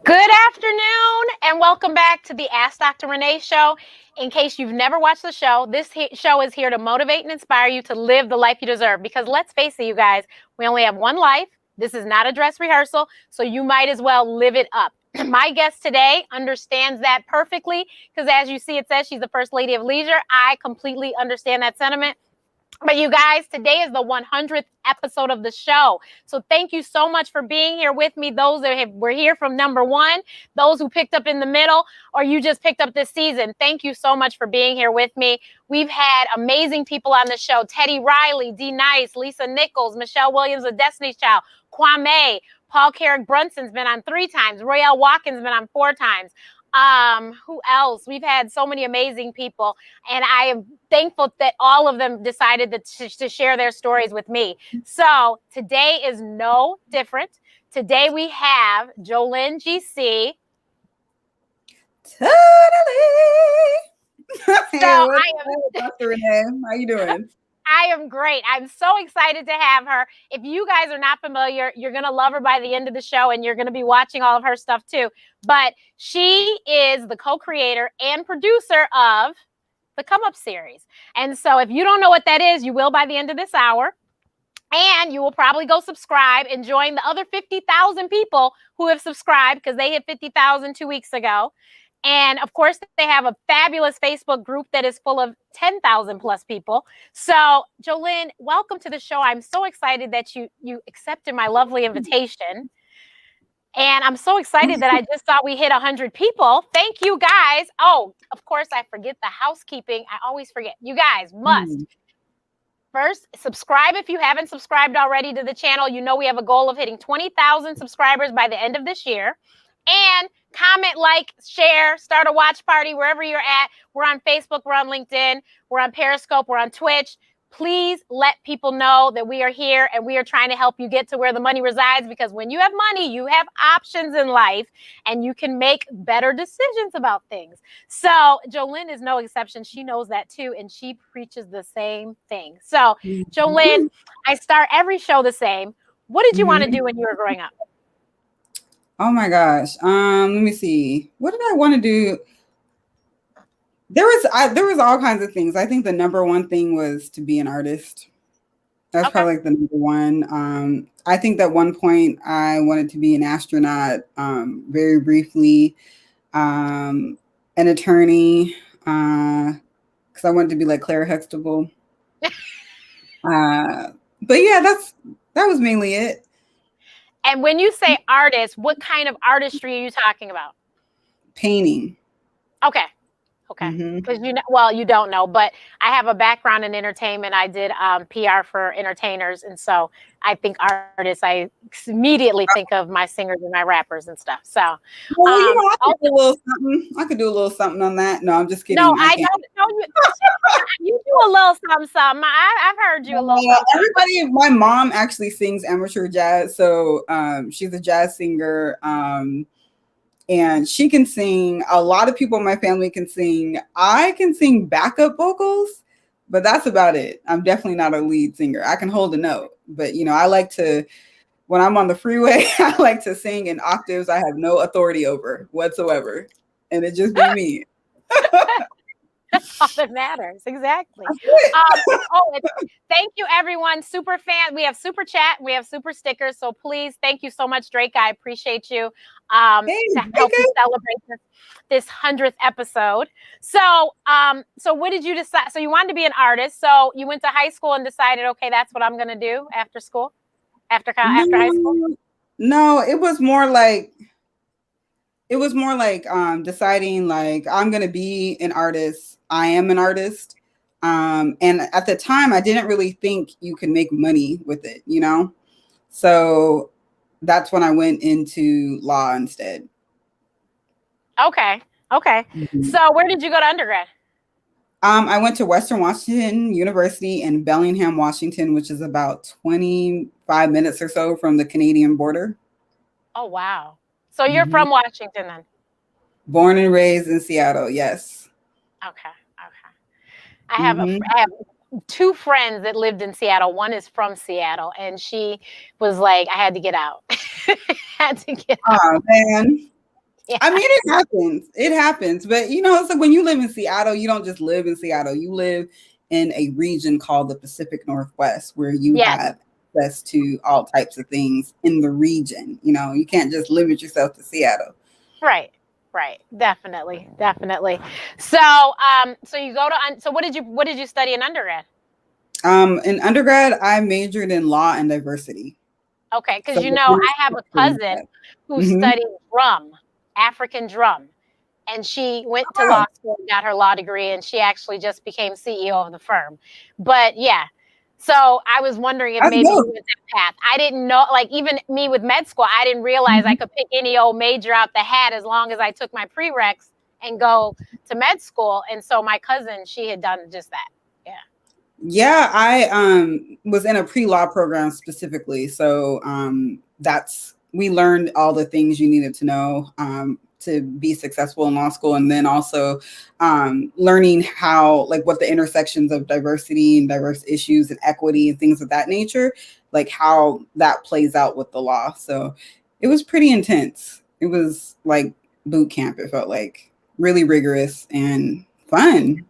Good afternoon and welcome back to the Ask Dr. Renee Show. In case you've never watched the show, this show is here to motivate and inspire you to live the life you deserve. Because let's face it, you guys, we only have one life. This is not a dress rehearsal, so you might as well live it up. My guest today understands that perfectly because as you see, it says she's the First Lady of Leisure. I completely understand that sentiment. But you guys, today is the 100th episode of the show. So thank you so much for being here with me. Those that were here from number one, those who picked up in the middle, or you just picked up this season. Thank you so much for being here with me. We've had amazing people on the show. Teddy Riley, D Nice, Lisa Nichols, Michelle Williams of Destiny's Child, Kwame, Paul Carrick Brunson's been on 3 times. Royale Watkins been on 4 times. Who else? We've had so many amazing people, and I am thankful that all of them decided to share their stories with me. So today is no different. Today we have Jolyn GC. Totally. So Dr. Renee, how you doing? I am great. I'm so excited to have her. If you guys are not familiar, you're going to love her by the end of the show, and you're going to be watching all of her stuff too. But she is the co-creator and producer of the Come Up series. And so if you don't know what that is, you will by the end of this hour. And you will probably go subscribe and join the other 50,000 people who have subscribed because they hit 50,000 2 weeks ago. And of course, they have a fabulous Facebook group that is full of 10,000 plus people. So, Jolyn, welcome to the show. I'm so excited that you accepted my lovely invitation. And I'm so excited that I just thought we hit 100 people. Thank you, guys. Oh, of course, I forget the housekeeping. I always forget. You guys must first subscribe if you haven't subscribed already to the channel. You know we have a goal of hitting 20,000 subscribers by the end of this year. And comment, like, share, start a watch party wherever you're at. We're on Facebook, we're on LinkedIn, we're on Periscope, we're on Twitch. Please let people know that we are here and we are trying to help you get to where the money resides, because when you have money, you have options in life and you can make better decisions about things. So Jolyn is no exception. She knows that too, and she preaches the same thing. So Jolyn, I start every show the same. What did you want to do when you were growing up? Oh my gosh. Let me see. What did I want to do? There was all kinds of things. I think the number one thing was to be an artist. That's probably like the number one. I think that one point I wanted to be an astronaut, very briefly, an attorney, because I wanted to be like Claire Huxtable. But yeah, that was mainly it. And when you say artist, what kind of artistry are you talking about? Painting. Okay. Because you don't know, but I have a background in entertainment. I did PR for entertainers, and so I think artists. I immediately think of my singers and my rappers and stuff. So, well, I could do a little something. I could do a little something on that. No, I'm just kidding. No, I don't know you. You do a little something. I've heard you a little. Everybody, my mom actually sings amateur jazz, so she's a jazz singer. And she can sing. A lot of people in my family can sing. I can sing backup vocals, but that's about it. I'm definitely not a lead singer. I can hold a note, but I like to, when I'm on the freeway, I like to sing in octaves I have no authority over whatsoever. And it just be me. That's all that matters. Exactly. Thank you, everyone. Super fan. We have super chat. We have super stickers. So please, thank you so much, Drake. I appreciate you to help me celebrate this 100th episode. So, so what did you decide? So you wanted to be an artist. So you went to high school and decided, okay, that's what I'm going to do after school, after high school. No, it was more like deciding like I'm going to be an artist. I am an artist. And at the time I didn't really think you could make money with it, So that's when I went into law instead. Okay. So where did you go to undergrad? I went to Western Washington University in Bellingham, Washington, which is about 25 minutes or so from the Canadian border. Oh, wow. So you're from Washington then? Born and raised in Seattle, yes. Okay. I have two friends that lived in Seattle. One is from Seattle, and she was like, I had to get out. Had to get out. Oh, man. Yeah. I mean, it happens. It happens. But, it's like when you live in Seattle, you don't just live in Seattle. You live in a region called the Pacific Northwest where you have access to all types of things in the region. You can't just limit yourself to Seattle. Right. Definitely. So, so you go to, so what did you study in undergrad? In undergrad, I majored in law and diversity. Okay. Cause I have a cousin who studied African drum. And she went to law school and got her law degree, and she actually just became CEO of the firm. But yeah, so I was wondering if maybe you went that path. I didn't know, like even me with med school, I didn't realize I could pick any old major out the hat as long as I took my prereqs and go to med school. And so my cousin, she had done just that. Yeah. Yeah, I was in a pre-law program specifically. So we learned all the things you needed to know to be successful in law school, and then also learning how, like, what the intersections of diversity and diverse issues and equity and things of that nature, like how that plays out with the law. So it was pretty intense. It was like boot camp. It felt like really rigorous and fun.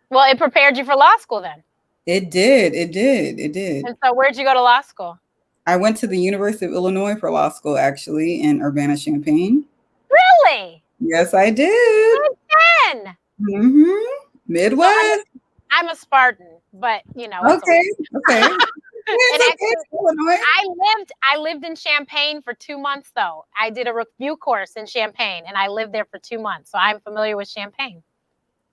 Well, it prepared you for law school then. It did. And so where'd you go to law school? I went to the University of Illinois for law school, actually, in Urbana-Champaign. Really? Yes, I did. Midwest. I'm a Spartan, but Okay. And actually, I lived in Champaign for 2 months though. I did a review course in Champaign, and I lived there for 2 months, so I'm familiar with Champaign.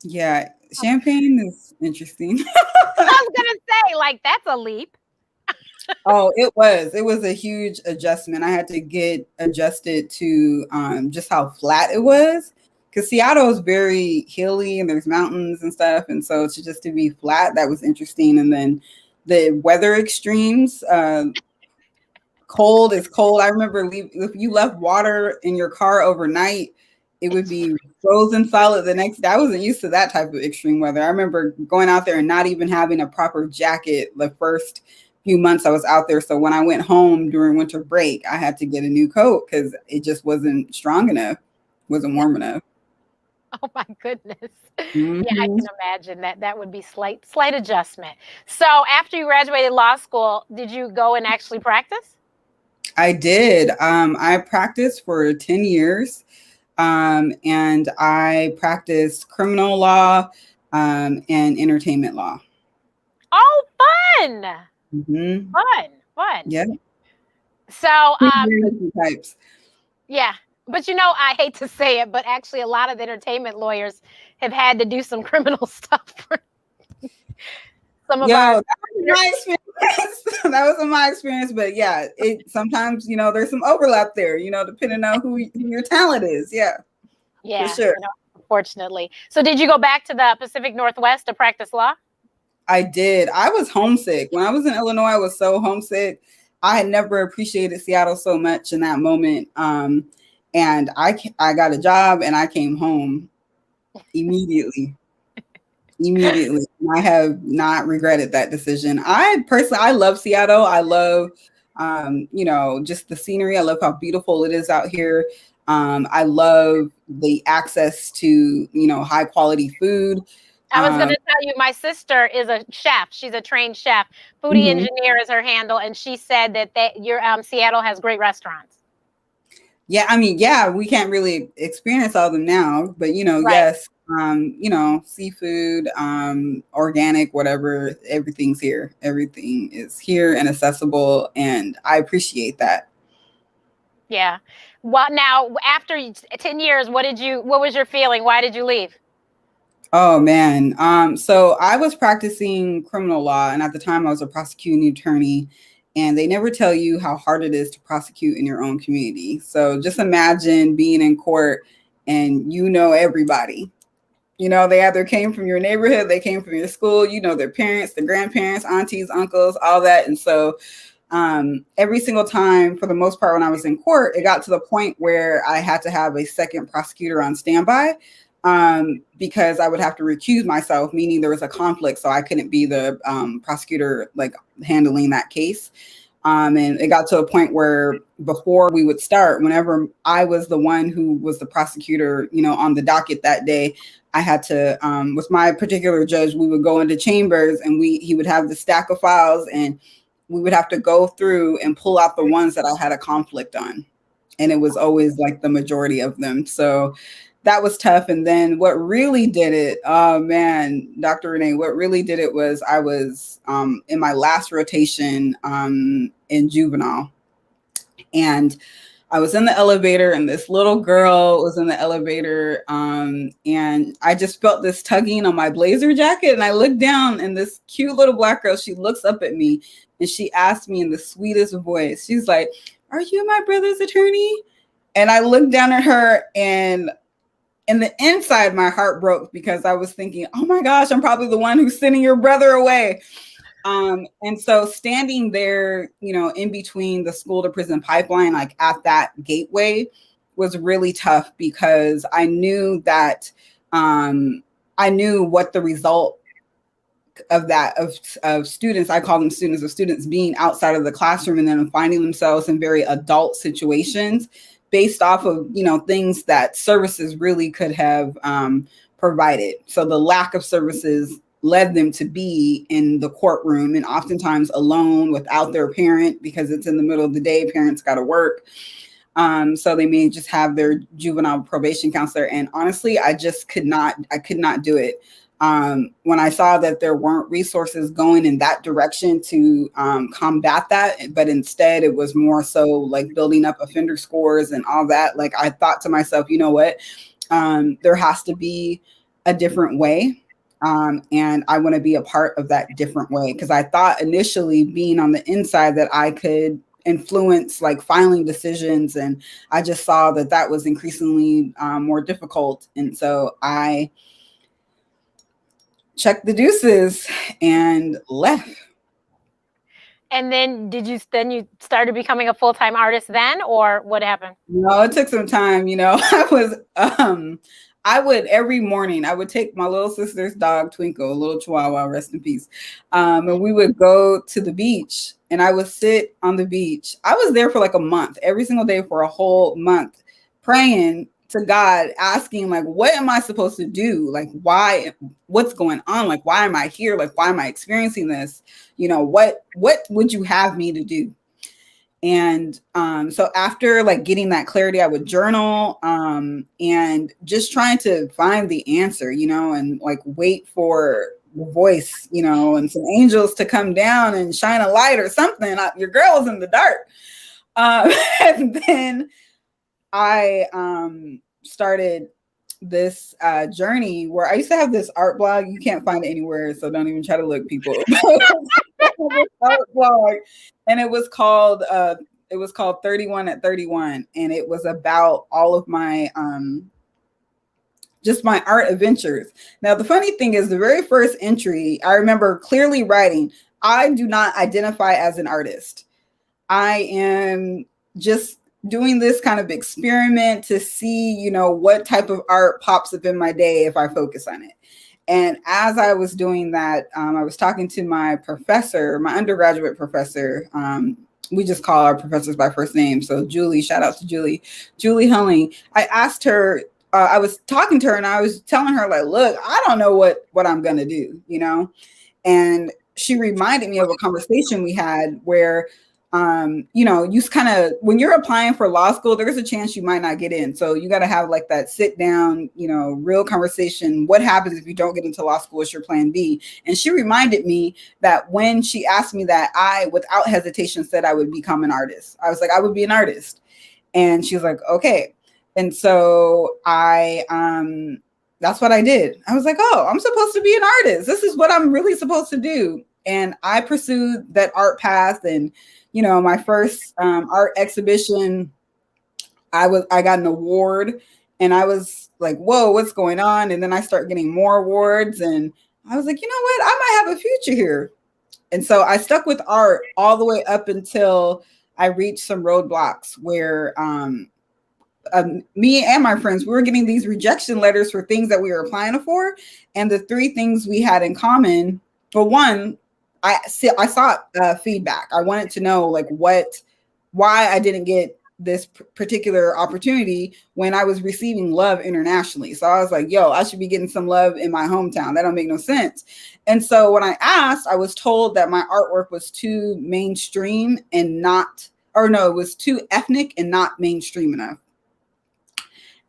Yeah, Champaign is interesting. I was gonna say, like, that's a leap. Oh, it was a huge adjustment. I had to get adjusted to just how flat it was, because Seattle is very hilly and there's mountains and stuff, and so to be flat, that was interesting. And then the weather extremes, cold is cold. I remember if you left water in your car overnight, it would be frozen solid the next day. I wasn't used to that type of extreme weather. I remember going out there and not even having a proper jacket the first few months I was out there. So when I went home during winter break, I had to get a new coat because it just wasn't strong enough, wasn't warm enough. Oh my goodness. Yeah, I can imagine that would be slight adjustment. So after you graduated law school, did you go and actually practice? I did. I practiced for 10 years. And I practiced criminal law and entertainment law. Oh, fun. Fun. Yeah. So, types. Yeah. But I hate to say it, but actually a lot of the entertainment lawyers have had to do some criminal stuff for some of our. That was my experience. But yeah, sometimes, there's some overlap there, depending on who your talent is. Yeah. Yeah. For sure. Unfortunately. So did you go back to the Pacific Northwest to practice law? I did. I was homesick. When I was in Illinois, I was so homesick. I had never appreciated Seattle so much in that moment. And I got a job and I came home immediately. And I have not regretted that decision. I love Seattle. I love, just the scenery. I love how beautiful it is out here. I love the access to, high quality food. I was going to tell you, my sister is a chef. She's a trained chef. Foodie engineer is her handle. And she said that your Seattle has great restaurants. Yeah, I mean, we can't really experience all of them now, but right. Yes, seafood, organic, whatever, everything's here. Everything is here and accessible, and I appreciate that. Yeah. Well, now after 10 years, what was your feeling? Why did you leave? Oh man. So I was practicing criminal law, and at the time I was a prosecuting attorney. And they never tell you how hard it is to prosecute in your own community. So just imagine being in court and everybody. You know, they either came from your neighborhood, they came from your school, you know, their parents, their grandparents, aunties, uncles, all that. And so every single time, for the most part, when I was in court, it got to the point where I had to have a second prosecutor on standby, because I would have to recuse myself, meaning there was a conflict. So I couldn't be the prosecutor, like handling that case. And it got to a point where before we would start, whenever I was the one who was the prosecutor, you know, on the docket that day, I had to, with my particular judge, we would go into chambers and he would have the stack of files, and we would have to go through and pull out the ones that I had a conflict on. And it was always like the majority of them. So that was tough. And then what really did it, oh man, Dr. Renee, what really did it was I was in my last rotation in juvenile. And I was in the elevator, and this little girl was in the elevator, and I just felt this tugging on my blazer jacket, and I looked down, and this cute little Black girl, she looks up at me, and she asked me in the sweetest voice, she's like, "Are you my brother's attorney?" And I looked down at her, and in the inside, my heart broke, because I was thinking, oh my gosh, I'm probably the one who's sending your brother away. And so standing there, you know, in between the school to prison pipeline, like at that gateway, was really tough, because I knew that I knew what the result of that of students, I call them students, of students being outside of the classroom and then finding themselves in very adult situations based off of, you know, things that services really could have provided. So the lack of services led them to be in the courtroom, and oftentimes alone without their parent, because it's in the middle of the day, parents got to work. So they may just have their juvenile probation counselor. And honestly, I could not do it. When I saw that there weren't resources going in that direction to combat that, but instead it was more so like building up offender scores and all that, like I thought to myself, you know what, there has to be a different way. And I want to be a part of that different way, because I thought initially, being on the inside, that I could influence like filing decisions, and I just saw that that was increasingly more difficult. And so I checked the deuces and left. And then you started becoming a full-time artist then, or what happened? No, it took some time. You know, I would every morning, I would take my little sister's dog, Twinkle, a little Chihuahua, rest in peace. And we would go to the beach, and I would sit on the beach. I was there for like a month, every single day for a whole month, praying to God, asking like, what am I supposed to do? Like, what's going on? Like, why am I here? Like, why am I experiencing this? You know, what would you have me to do? And so after like getting that clarity, I would journal and just trying to find the answer, you know, and like wait for the voice, you know, and some angels to come down and shine a light or something. Your girl was in the dark. And then I started this journey where I used to have this art blog. You can't find it anywhere, so don't even try to look, people. Art blog, and it was called 31 at 31, and it was about all of my just my art adventures. Now the funny thing is, the very first entry I remember clearly writing, I do not identify as an artist. I am just doing this kind of experiment to see, you know, what type of art pops up in my day if I focus on it. And as I was doing that, I was talking to my professor, my undergraduate professor. We just call our professors by first name. So Julie, shout out to Julie Helling. I asked her, I was talking to her, and I was telling her like, look, I don't know what I'm going to do, you know? And she reminded me of a conversation we had where, you know, you kind of, when you're applying for law school, there's a chance you might not get in. So you got to have like that sit down, you know, real conversation. What happens if you don't get into law school? What's your plan B? And she reminded me that when she asked me that, I, without hesitation, said I would become an artist. I was like, I would be an artist. And she was like, okay. And so that's what I did. I was like, oh, I'm supposed to be an artist. This is what I'm really supposed to do. And I pursued that art path. And you know, my first art exhibition, I got an award, And I was like, whoa, what's going on? And then I start getting more awards. And I was like, you know what? I might have a future here. And so I stuck with art all the way up until I reached some roadblocks where me and my friends, we were getting these rejection letters for things that we were applying for. And the three things we had in common, for one, I sought feedback. I wanted to know like why I didn't get this particular opportunity when I was receiving love internationally. So I was like, yo, I should be getting some love in my hometown. That don't make no sense. And so when I asked, I was told that my artwork was too mainstream and not, or no, it was too ethnic and not mainstream enough.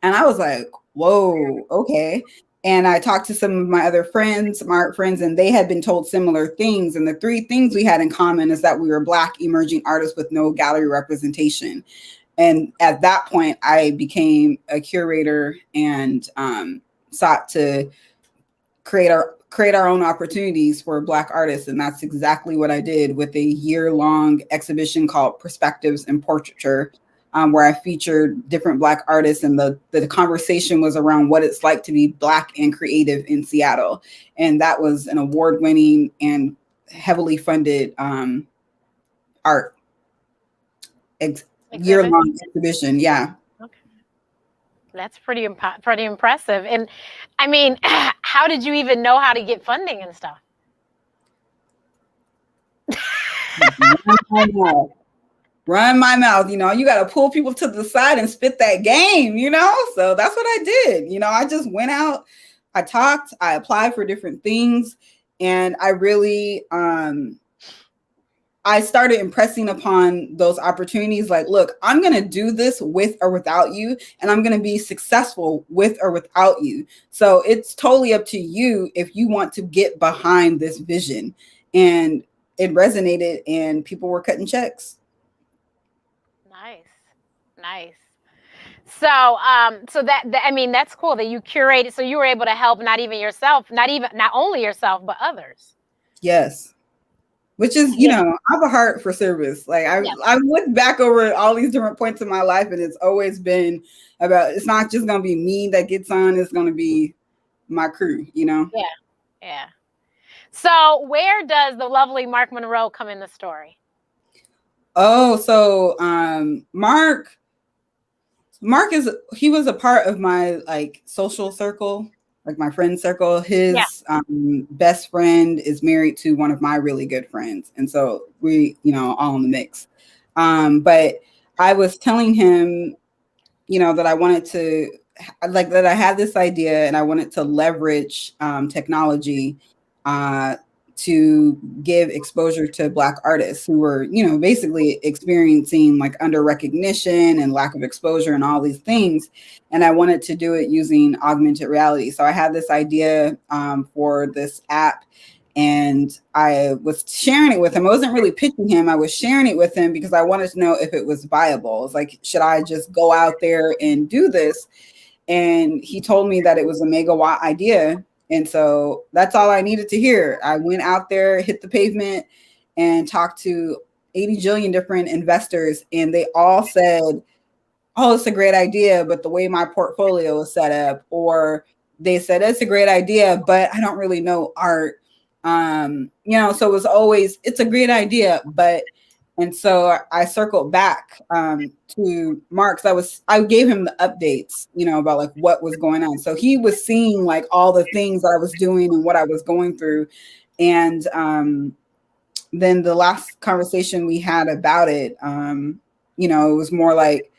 And I was like, whoa, okay. And I talked to some of my other friends, my art friends, and they had been told similar things. And the three things we had in common is that we were Black emerging artists with no gallery representation. And at that point, I became a curator and sought to create our own opportunities for Black artists. And that's exactly what I did with a year-long exhibition called Perspectives in Portraiture, where I featured different Black artists, and the conversation was around what it's like to be Black and creative in Seattle. And that was an award-winning and heavily funded art year-long exhibition. Yeah. Okay. That's pretty impressive. And I mean, how did you even know how to get funding and stuff? Run my mouth. You know, you got to pull people to the side and spit that game, you know? So that's what I did. You know, I just went out, I talked, I applied for different things, and I really, I started impressing upon those opportunities. Like, look, I'm going to do this with or without you, and I'm going to be successful with or without you. So it's totally up to you if you want to get behind this vision. And it resonated, and people were cutting checks. Nice. So, I mean, that's cool that you curated. So you were able to help not only yourself, but others. Yes. Which is, you know, I have a heart for service. Like I look back over all these different points in my life, and it's always been about, it's not just going to be me that gets on, it's going to be my crew, you know? Yeah. So where does the lovely Mark Monroe come in the story? Oh, so Mark he was a part of my like social circle, like my friend circle. His best friend is married to one of my really good friends. And so we, you know, all in the mix. But I was telling him, you know, that I wanted to, like, that I had this idea and I wanted to leverage technology to give exposure to Black artists who were, you know, basically experiencing like under recognition and lack of exposure and all these things. And I wanted to do it using augmented reality. So I had this idea for this app, and I was sharing it with him. I wasn't really pitching him. I was sharing it with him because I wanted to know if it was viable. It was like, should I just go out there and do this? And he told me that it was a megawatt idea. And so that's all I needed to hear. I went out there, hit the pavement, and talked to 80 jillion different investors. And they all said, oh, it's a great idea, but the way my portfolio is set up, or they said, it's a great idea, but I don't really know art. You know, so it was always, it's a great idea, but, and so I circled back to Mark. I gave him the updates, you know, about like what was going on. So he was seeing like all the things that I was doing and what I was going through. And then the last conversation we had about it, you know, it was more like,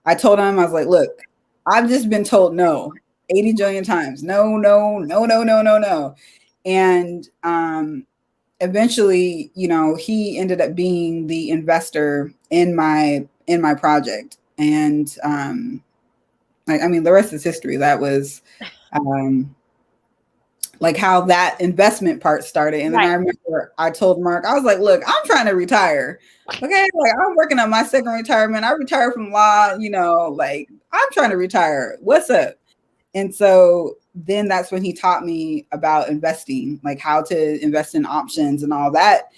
I told him, I was like, look, I've just been told no 80 jillion times. No. And eventually, you know, he ended up being the investor in my project. And I mean, the rest is history. That was like how that investment part started. And then I remember I told Mark, I was like, look, I'm trying to retire. Okay, like I'm working on my second retirement. I retired from law, you know, like I'm trying to retire. What's up? And so then that's when he taught me about investing, like how to invest in options and all that.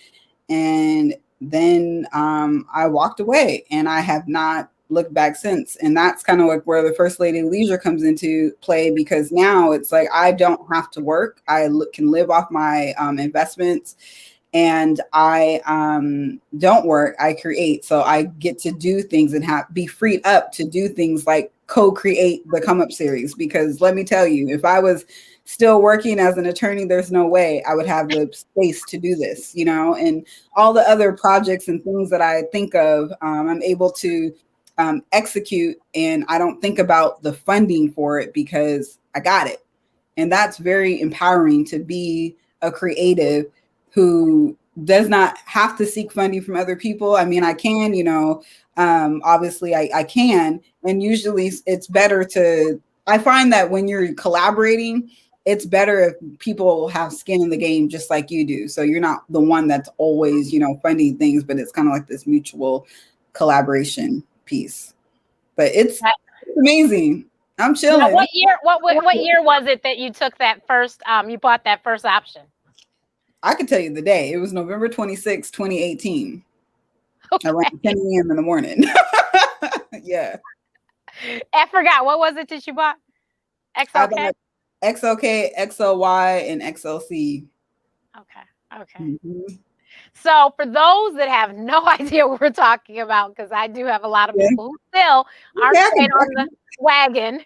And then I walked away, and I have not looked back since. And that's kind of like where the First Lady of Leisure comes into play, because now it's like I don't have to work. I can live off my investments, and I don't work. I create. So I get to do things and be freed up to do things like co-create the Come Up series. Because let me tell you, if I was still working as an attorney, there's no way I would have the space to do this, you know, and all the other projects and things that I think of, I'm able to execute, and I don't think about the funding for it because I got it. And that's very empowering, to be a creative who does not have to seek funding from other people. I mean, I can, you know, obviously I can, and usually it's better to, I find that when you're collaborating, it's better if people have skin in the game just like you do. So you're not the one that's always, you know, funding things, but it's kind of like this mutual collaboration piece. But it's amazing. I'm chilling. Now, what year was it that you took that first, you bought that first option? I can tell you the day. It was November 26, 2018. Okay. Around 10 a.m. in the morning. Yeah. I forgot. What was it that you bought? XLK? XLK, XLY, and XLC. Okay. Mm-hmm. So for those that have no idea what we're talking about, because I do have a lot of people who still aren't staying on the wagon,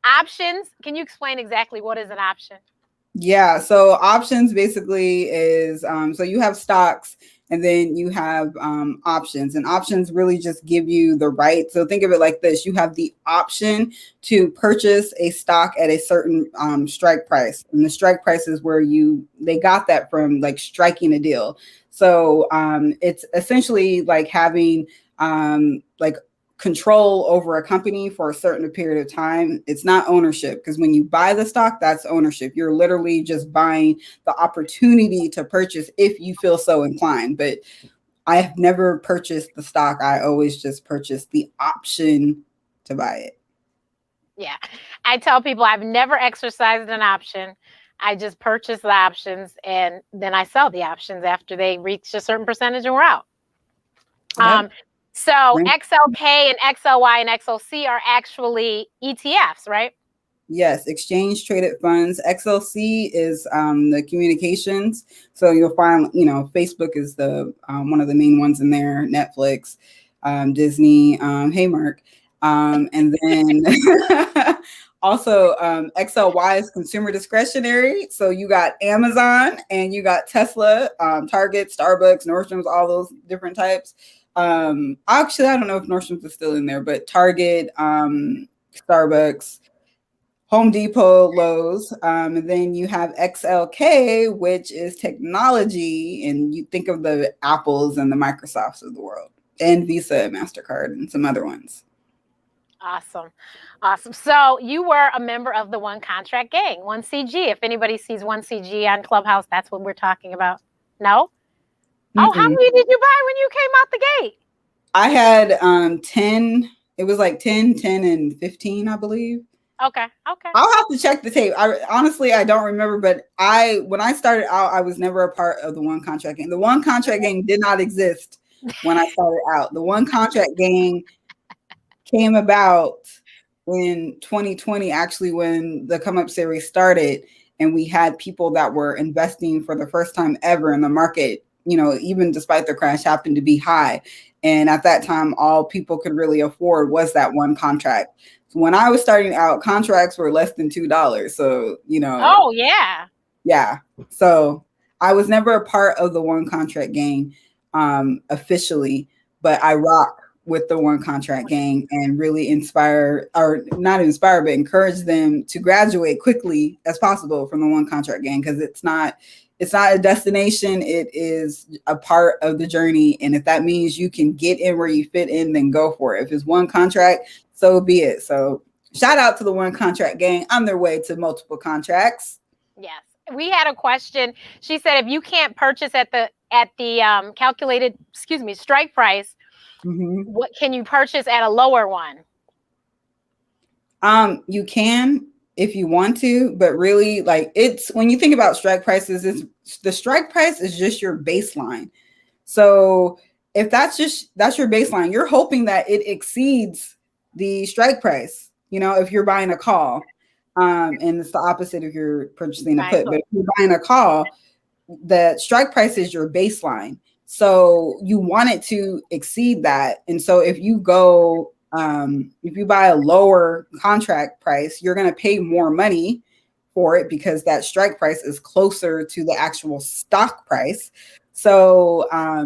options, can you explain exactly what is an option? Yeah, so options basically is, so you have stocks, and then you have options, and options really just give you the right. So think of it like this: you have the option to purchase a stock at a certain strike price, and the strike price is where they got that from, like striking a deal. So it's essentially like having like control over a company for a certain period of time. It's not ownership, because when you buy the stock, that's ownership. You're literally just buying the opportunity to purchase if you feel so inclined. But I've never purchased the stock. I always just purchase the option to buy it. Yeah. I tell people I've never exercised an option. I just purchase the options, and then I sell the options after they reach a certain percentage and we're out. Yep. So XLK and XLY and XLC are actually ETFs, right? Yes, exchange traded funds. XLC is the communications. So you'll find, you know, Facebook is the one of the main ones in there. Netflix, Disney, hey Mark, and then also XLY is consumer discretionary. So you got Amazon and you got Tesla, Target, Starbucks, Nordstrom's, all those different types. Actually, I don't know if Nordstrom's is still in there, but Target, Starbucks, Home Depot, Lowe's, and then you have XLK, which is technology, and you think of the Apples and the Microsofts of the world, and Visa, MasterCard, and some other ones. Awesome. So you were a member of the One Contract Gang, 1CG. If anybody sees 1CG on Clubhouse, that's what we're talking about. No? Mm-hmm. Oh, how many did you buy when you came out the gate? I had 10. It was like 10, and 15, I believe. Okay. I'll have to check the tape. Honestly, I don't remember, but when I started out, I was never a part of the One Contract Gang. The One Contract Gang did not exist when I started out. The One Contract Gang came about in 2020, actually, when the Come Up series started, and we had people that were investing for the first time ever in the market, you know, even despite the crash happened to be high. And at that time, all people could really afford was that one contract. So when I was starting out, contracts were less than $2. So, you know. Oh, yeah. Yeah. So I was never a part of the One Contract Gang officially, but I rock with the One Contract Gang and really encourage them to graduate quickly as possible from the One Contract Gang, because it's not a destination. It is a part of the journey. And if that means you can get in where you fit in, then go for it. If it's one contract, so be it. So shout out to the One Contract Gang on their way to multiple contracts. Yes. We had a question. She said, if you can't purchase at the calculated, strike price, mm-hmm. What can you purchase at a lower one? You can, if you want to, but really, like, it's when you think about strike prices, the strike price is just your baseline. So if that's your baseline, you're hoping that it exceeds the strike price. You know, if you're buying a call, and it's the opposite if you're purchasing a put. But if you're buying a call, the strike price is your baseline. So you want it to exceed that. And so if you go, if you buy a lower contract price, you're going to pay more money for it because that strike price is closer to the actual stock price. So, I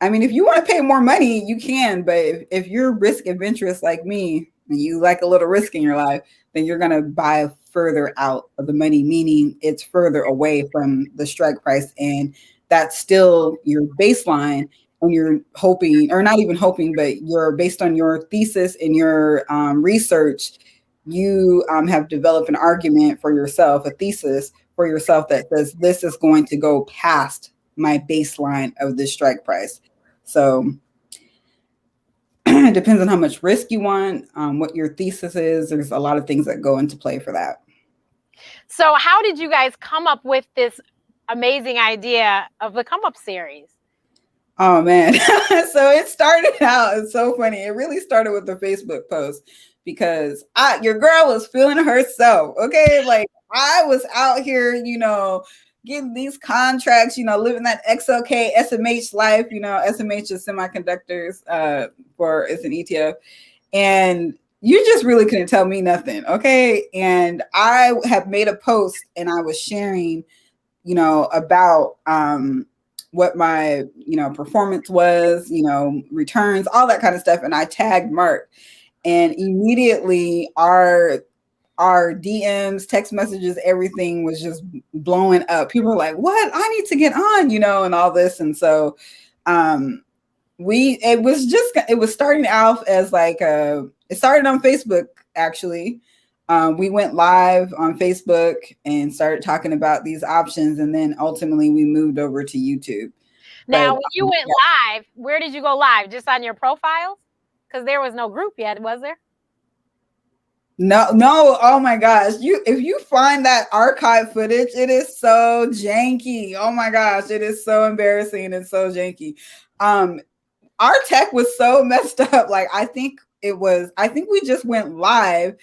mean, if you want to pay more money, you can, but if you're risk adventurous like me and you like a little risk in your life, then you're going to buy further out of the money, meaning it's further away from the strike price. And that's still your baseline. And you're hoping, or not even hoping, but you're based on your thesis and your research, you have developed an argument for yourself, a thesis for yourself that says this is going to go past my baseline of this strike price. So it depends on how much risk you want, what your thesis is. There's a lot of things that go into play for that. So how did you guys come up with this amazing idea of the Come Up series? Oh, man. So it started out, it's so funny. It really started with the Facebook post because your girl was feeling herself. Okay. Like I was out here, you know, getting these contracts, you know, living that XLK SMH life, you know, SMH is semiconductors, it's an ETF. And you just really couldn't tell me nothing. Okay. And I have made a post and I was sharing, you know, about, what my, you know, performance was, you know, returns, all that kind of stuff. And I tagged Mark, and immediately our DMs, text messages, everything was just blowing up. People were like, what? I need to get on, you know, and all this. And so it was starting out as like it started on Facebook, actually. We went live on Facebook and started talking about these options. And then ultimately we moved over to YouTube. Now, when you went live, where did you go live? Just on your profiles? Because there was no group yet, was there? No. Oh my gosh. If you find that archive footage, it is so janky. Oh my gosh. It is so embarrassing and so janky. Our tech was so messed up. Like, I think we just went live.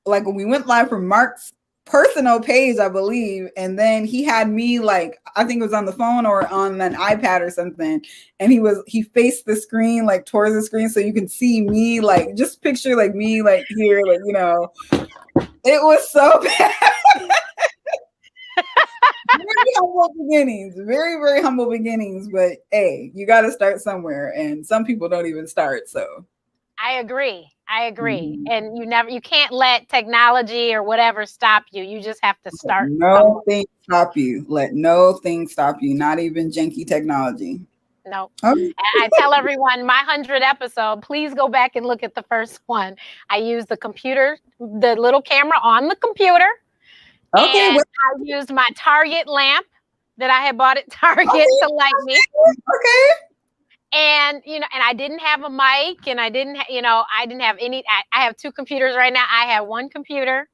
Like when we went live from Mark's personal page, I believe. And then he had me, like, I think it was on the phone or on an iPad or something. And he faced the screen, like towards the screen. So you can see me, like, just picture like me, like here, like, you know, it was so bad. Very humble beginnings, very, very humble beginnings. But hey, you got to start somewhere. And some people don't even start. So I agree. Mm-hmm. And you can't let technology or whatever stop you. You just have to start. Thing stop you. Let no thing stop you. Not even janky technology. No. Okay. I tell everyone my 100th episode, please go back and look at the first one. I used the computer, the little camera on the computer. Okay. And I used my Target lamp that I had bought at Target to light me. Okay. And, you know, and I didn't have a mic, and I didn't have any, I have two computers right now. I have one computer,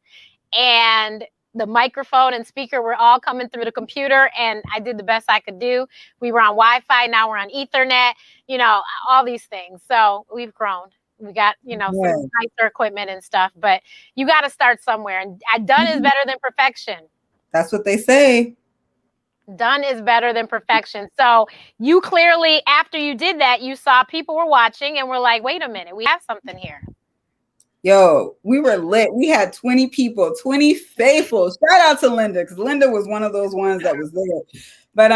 and the microphone and speaker were all coming through the computer, and I did the best I could do. We were on Wi-Fi. Now we're on Ethernet, you know, all these things. So we've grown. We got, you know, some nicer equipment and stuff, but you got to start somewhere, and done is better than perfection. That's what they say. Done is better than perfection. So you clearly, after you did that, you saw people were watching and were like, wait a minute, we have something here. Yo, we were lit. We had 20 people, 20 faithful. Shout out to Linda, because Linda was one of those ones that was there. But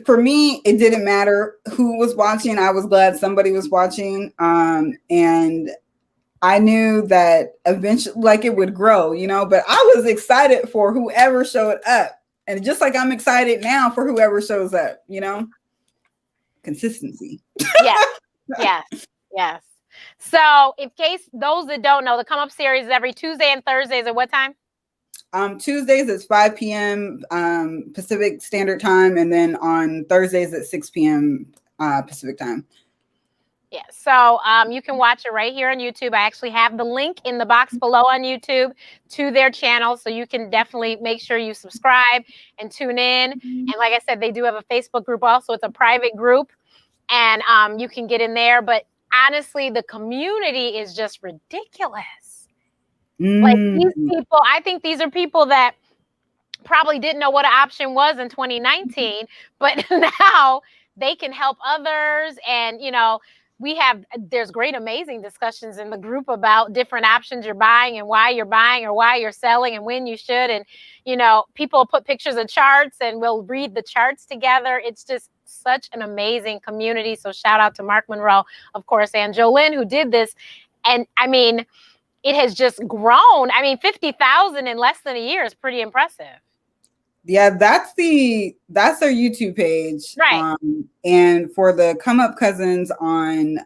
for me, it didn't matter who was watching. I was glad somebody was watching. And I knew that eventually, like, it would grow, you know, but I was excited for whoever showed up. And just like I'm excited now for whoever shows up, you know, consistency. Yes. So in case those that don't know, the Come Up series is every Tuesday and Thursdays at what time? Tuesdays it's 5 p.m. Pacific Standard Time. And then on Thursdays at 6 p.m. Pacific Time. Yeah, so you can watch it right here on YouTube. I actually have the link in the box below on YouTube to their channel, so you can definitely make sure you subscribe and tune in. And like I said, they do have a Facebook group also. It's a private group, and you can get in there. But honestly, the community is just ridiculous. Like these people, I think these are people that probably didn't know what an option was in 2019, but now they can help others. And, you know, there's great, amazing discussions in the group about different options you're buying and why you're buying or why you're selling and when you should. And, you know, people put pictures of charts and we'll read the charts together. It's just such an amazing community. So shout out to Mark Monroe, of course, and Jolyn, who did this. And I mean, it has just grown. I mean, 50,000 in less than a year is pretty impressive. Yeah, that's their YouTube page. Right. And for the Come Up Cousins on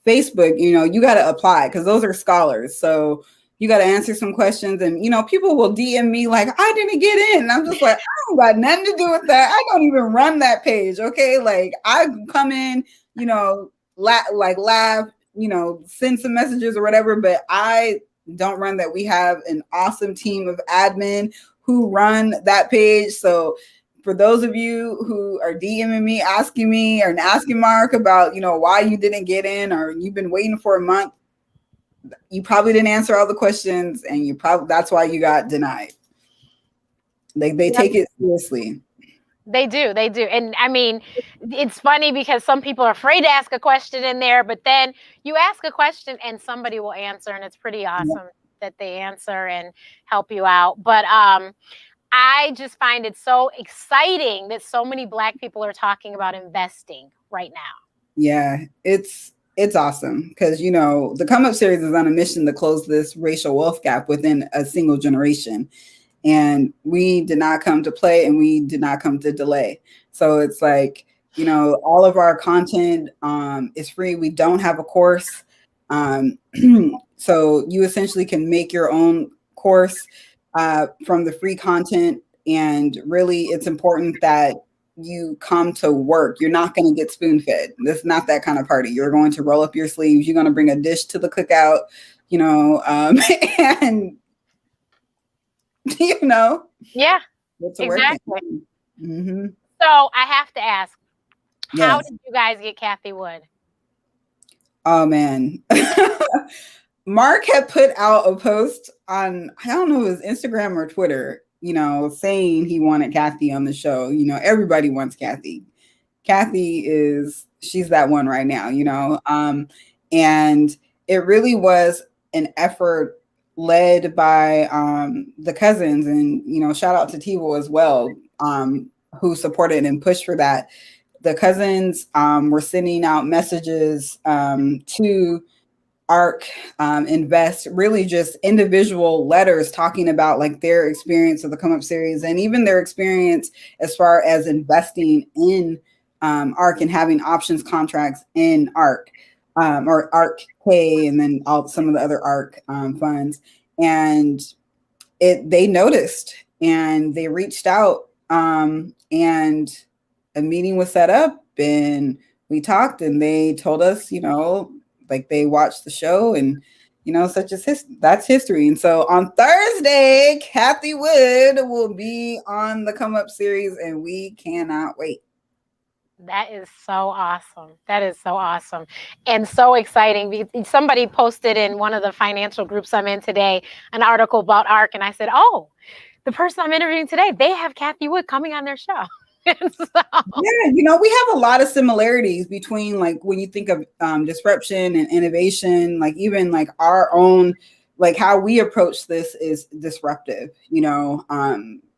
Facebook, you know, you got to apply because those are scholars. So you got to answer some questions. And, you know, people will DM me like, I didn't get in. And I'm just like, I don't got nothing to do with that. I don't even run that page. Okay. Like I come in, you know, laugh, you know, send some messages or whatever, but I don't run that. We have an awesome team of admin who run that page. So for those of you who are DMing me, asking Mark about, you know, why you didn't get in or you've been waiting for a month, you probably didn't answer all the questions and that's why you got denied. They take it seriously. They do. And I mean, it's funny because some people are afraid to ask a question in there, but then you ask a question and somebody will answer, and it's pretty awesome that they answer and help you out. But I just find it so exciting that so many Black people are talking about investing right now. Yeah, it's awesome because, you know, the Come Up series is on a mission to close this racial wealth gap within a single generation. And we did not come to play and we did not come to delay. So it's like, you know, all of our content is free. We don't have a course. So you essentially can make your own course from the free content. And really, it's important that you come to work. You're not going to get spoon fed. This is not that kind of party. You're going to roll up your sleeves. You're going to bring a dish to the cookout, you know, and you know. Yeah, exactly. Mm-hmm. So I have to ask, how did you guys get Kathy Wood? Oh, man. Mark had put out a post on, I don't know, his Instagram or Twitter, you know, saying he wanted Kathy on the show. You know, everybody wants Kathy. Kathy she's that one right now, you know. And it really was an effort led by the cousins, and, you know, shout out to Tivo as well, who supported and pushed for that. The cousins were sending out messages to ARC, Invest, really just individual letters talking about like their experience of the Come Up series and even their experience as far as investing in ARC and having options contracts in ARC. Or ARC K, and then some of the other ARC funds. And they noticed and they reached out, and a meeting was set up and we talked and they told us, you know, like they watched the show and, you know, that's history. And so on Thursday, Kathy Wood will be on the Come Up series and we cannot wait. That is so awesome. That is so awesome and so exciting. Somebody posted in one of the financial groups I'm in today an article about ARC, and I said, oh, the person I'm interviewing today, they have Kathy Wood coming on their show. So. Yeah, you know, we have a lot of similarities between, like, when you think of disruption and innovation, like even like our own, like how we approach this is disruptive, you know,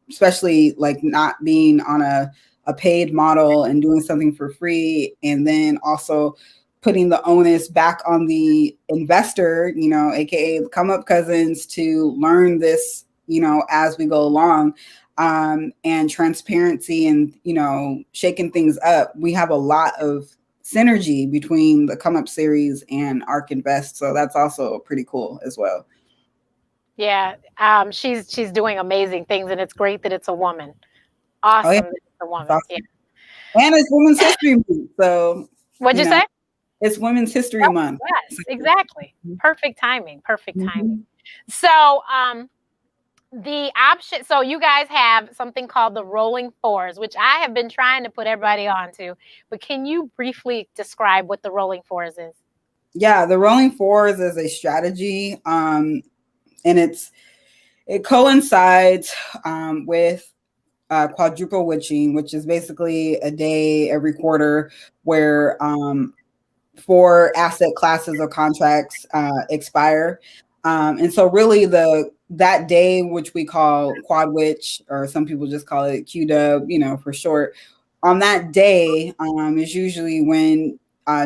especially like not being on a paid model and doing something for free, and then also putting the onus back on the investor, you know, aka the Come Up cousins, to learn this, you know, as we go along, and transparency and, you know, shaking things up. We have a lot of synergy between the Come Up series and ARC Invest, so that's also pretty cool as well. Yeah, she's doing amazing things, and it's great that it's a woman. Awesome. Oh, yeah. That it's a woman. Awesome. Yeah. And it's Women's History Month. So what'd you say? It's Women's History Month. Yes, exactly. Perfect timing. Perfect timing. Mm-hmm. So, the option, so you guys have something called the rolling fours, which I have been trying to put everybody onto, but can you briefly describe what the rolling fours is? Yeah, the rolling fours is a strategy, and it coincides with quadruple witching, which is basically a day every quarter where 4 asset classes or contracts expire. And so really that day, which we call quad witch, or some people just call it QW, for short, on that day is usually when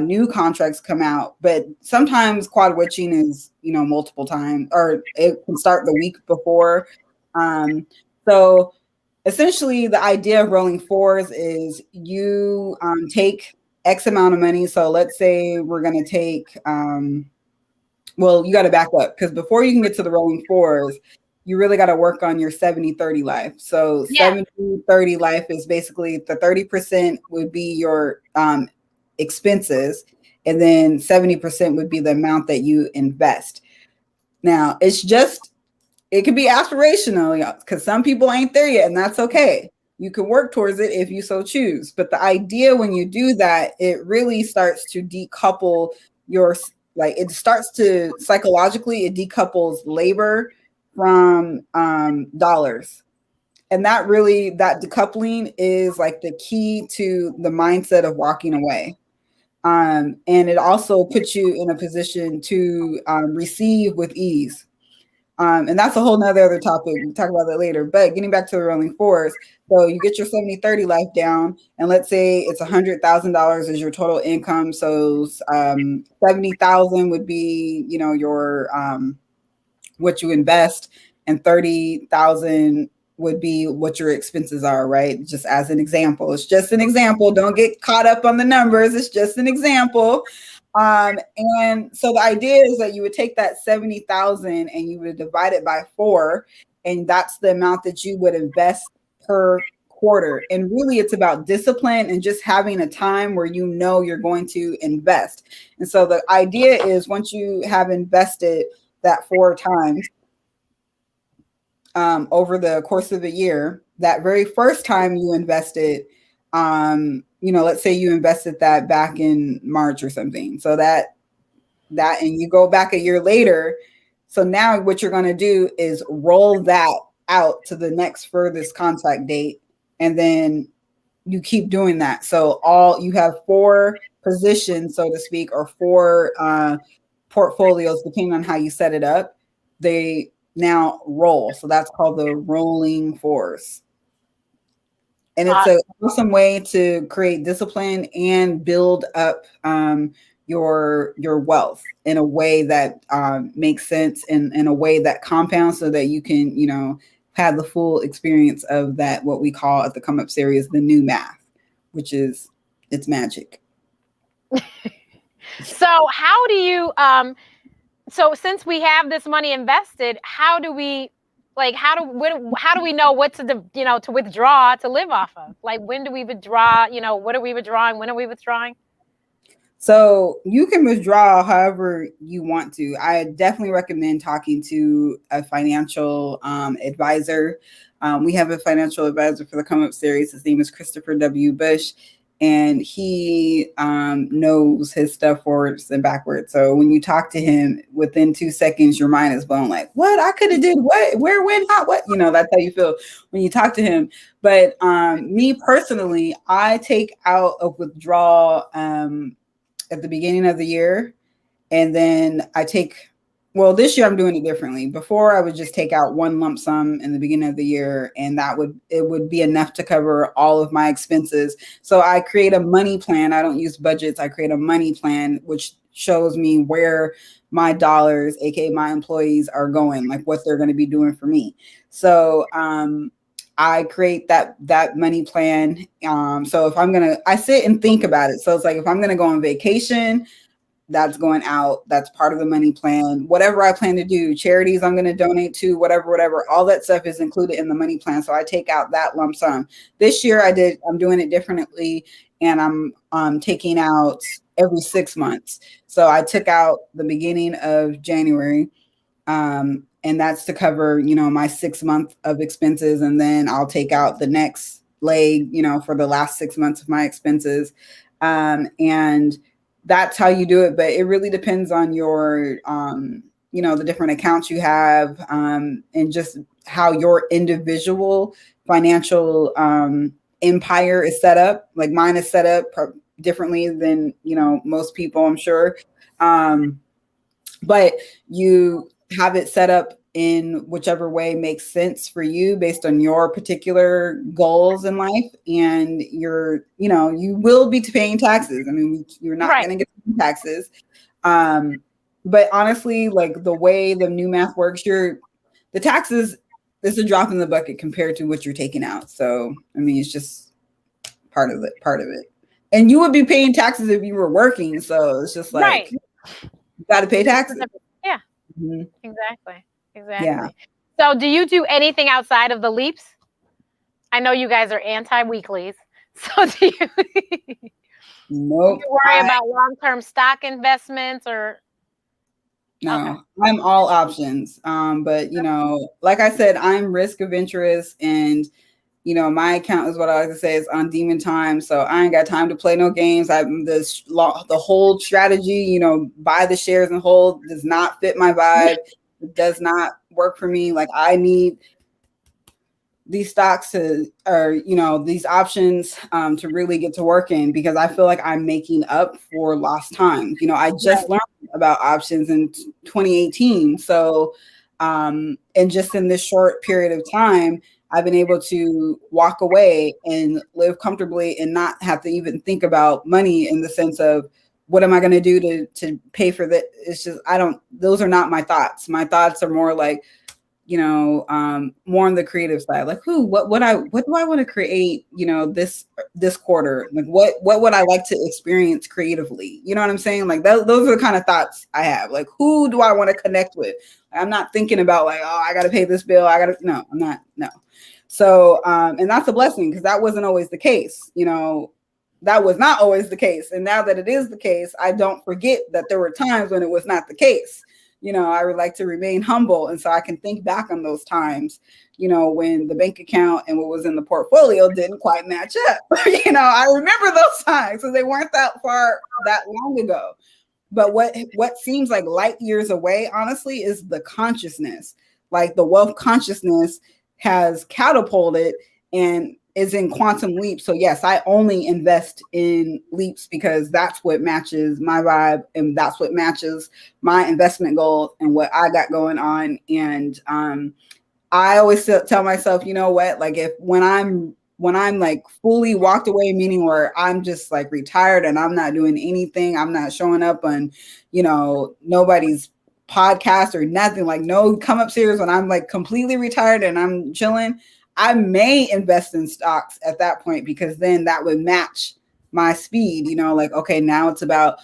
new contracts come out. But sometimes quad witching is, multiple times, or it can start the week before. So essentially the idea of rolling fours is you take X amount of money. So let's say we're going to take, well, you got to back up, because before you can get to the rolling fours, you really got to work on your 70-30 life. So 70-30 life is basically the 30% would be your expenses, and then 70% would be the amount that you invest. Now, it could be aspirational, because some people ain't there yet, and that's okay. You can work towards it if you so choose. But the idea when you do that, it really starts to decouple it starts to psychologically, it decouples labor from dollars. And that decoupling is like the key to the mindset of walking away. And it also puts you in a position to receive with ease. And that's a whole nother other topic. We'll talk about that later. But getting back to the rolling fours, so you get your 70-30 life down, and let's say it's $100,000 is your total income. So 70,000 would be, your what you invest, and 30,000 would be what your expenses are, right? Just as an example. It's just an example. Don't get caught up on the numbers. It's just an example. And so the idea is that you would take that 70,000 and you would divide it by 4, and that's the amount that you would invest per quarter. And really it's about discipline and just having a time where you're going to invest. And so the idea is, once you have invested that 4 times over the course of a year, that very first time you invested, let's say you invested that back in March or something. So that and you go back a year later. So now what you're going to do is roll that out to the next furthest contract date. And then you keep doing that. So you have 4 positions, so to speak, or 4 portfolios, depending on how you set it up. They now roll. So that's called the rolling fours. And it's an awesome way to create discipline and build up your wealth in a way that makes sense, and in a way that compounds, so that you can, have the full experience of that, what we call at the Come Up series, the new math, which is, it's magic. So how do you, so since we have this money invested, how do we know what to withdraw to live off of? Like, when do we withdraw? What are we withdrawing? When are we withdrawing? So you can withdraw however you want to. I definitely recommend talking to a financial advisor. We have a financial advisor for the Come Up series. His name is Christopher W. Bush, and he knows his stuff forwards and backwards. So when you talk to him, within 2 seconds, your mind is blown. Like, what? I could have did what? Where? When? How? What? That's how you feel when you talk to him. But me personally, I take out a withdrawal at the beginning of the year, and then this year I'm doing it differently. Before, I would just take out one lump sum in the beginning of the year, and it would be enough to cover all of my expenses. So I create a money plan. I don't use budgets. I create a money plan, which shows me where my dollars, aka my employees, are going, like what they're going to be doing for me. So I create that money plan. So I sit and think about it. So it's like, if I'm going to go on vacation, that's going out. That's part of the money plan. Whatever I plan to do, charities I'm going to donate to, whatever, all that stuff is included in the money plan. So I take out that lump sum. This year I'm doing it differently, and I'm taking out every 6 months. So I took out the beginning of January, and that's to cover, my 6 month of expenses. And then I'll take out the next leg, for the last 6 months of my expenses. And that's how you do it. But it really depends on your, the different accounts you have, and just how your individual financial empire is set up. Like mine is set up differently than, most people, I'm sure. But you have it set up in whichever way makes sense for you based on your particular goals in life. And you will be paying taxes. I mean, you're not going to get taxes. But honestly, like the way the new math works, the taxes is a drop in the bucket compared to what you're taking out. So, I mean, it's just part of it. And you would be paying taxes if you were working. So it's just like, you got to pay taxes. Yeah, exactly. Yeah. So do you do anything outside of the leaps? I know you guys are anti-weeklies. So do you, nope. Do you worry about long-term stock investments or? No, okay. I'm all options. But like I said, I'm risk adventurous, and my account is what I like to say is on demon time. So I ain't got time to play no games. The whole strategy, buy the shares and hold does not fit my vibe. It does not work for me. Like I need these stocks these options to really get to working, because I feel like I'm making up for lost time. I just learned about options in 2018. So, and just in this short period of time, I've been able to walk away and live comfortably and not have to even think about money in the sense of what am I going to do to pay for that. It's just, those are not my thoughts. My thoughts are more like, more on the creative side, like what do I want to create, this quarter? Like what would I like to experience creatively? You know what I'm saying? Like those are the kind of thoughts I have. Like, who do I want to connect with? I'm not thinking about like, oh, I got to pay this bill. No, I'm not. No. So, and that's a blessing, because that wasn't always the case. That was not always the case. And now that it is the case, I don't forget that there were times when it was not the case. I would like to remain humble. And so I can think back on those times, when the bank account and what was in the portfolio didn't quite match up. I remember those times, so they weren't that long ago. But what seems like light years away, honestly, is the consciousness. Like the wealth consciousness has catapulted and is in quantum leaps. So yes, I only invest in leaps because that's what matches my vibe, and that's what matches my investment goals and what I got going on. And I always tell myself, you know what, like when I'm like fully walked away, meaning where I'm just like retired and I'm not doing anything, I'm not showing up on, nobody's podcast or nothing, like no come up series, when I'm like completely retired and I'm chilling, I may invest in stocks at that point, because then that would match my speed, like, okay, now it's about,